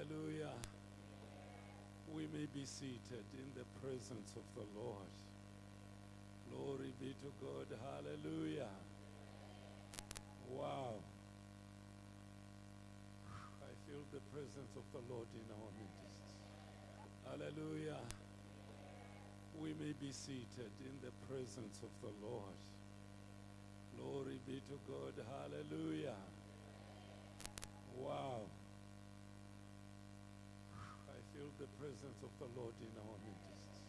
Hallelujah. We may be seated in the presence of the Lord. Glory be to God. Hallelujah. Wow. I feel the presence of the Lord in our midst. Hallelujah. We may be seated in the presence of the Lord. Glory be to God. Hallelujah. Wow. I feel the presence of the Lord in our midst.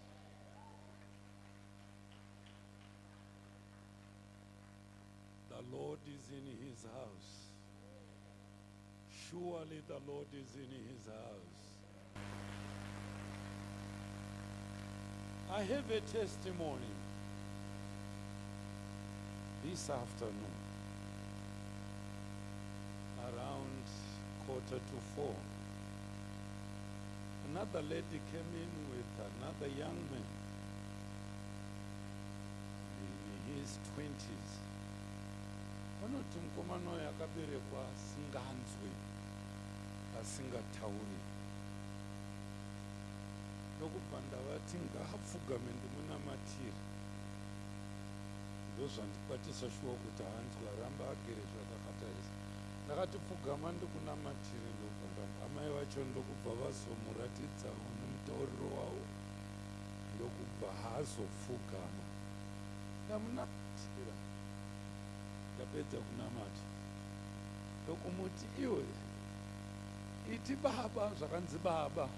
The Lord is in his house. Surely the Lord is in his house. I have a testimony this afternoon around 3:45. Another lady came in with another young man in his 20s. Vanoti mukomana uyu akaberekwa asinganzwi, asingatauri. Ndokubva ndavati ngaapfugame ndimunamatire. Ndozvandikwatisa shuwa kuti haanzwi, aramba agere zvakakatarisa. Ndakati pfugama ndikunamatire, ndokubva amai vacho ndokubva vazomuratidza nemutauriro wavo, ndokubva haazopfugama. Ndamunamatira, ndapedza kunamata, ndokumuti iwe iti baba zvakanzi baba.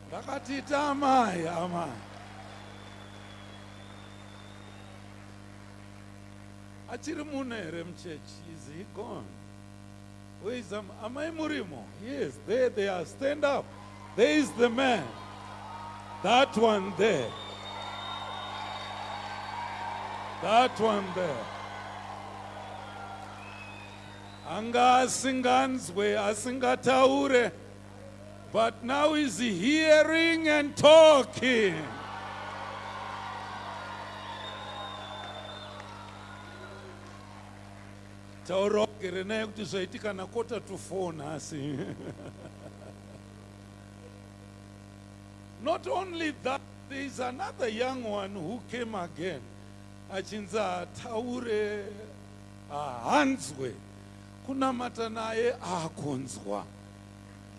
Ndakati ita amai, amai. Achiri munhu here muchechi? Is he gone? Where is amai murimo? Yes, there they are. Stand up. There is the man. That one there. That one there. Anga asinganzwe, asingataure. But now he's hearing and talking. Taurogere naye kuti zvaitika na 3:45 nhasi. Not only that, there is another young one who came again. Achinzi ataure, ahanzwe, kunamata naye akunzwa.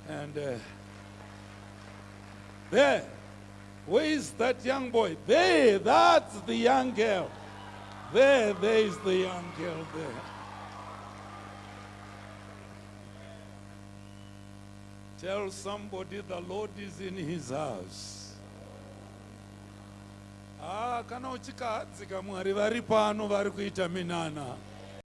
And there, where is that young boy? There, that's the young girl. There is the young girl there. Tell somebody the Lord is in his house. Kana uchikahadzika Mwari vari pano vari kuita minana.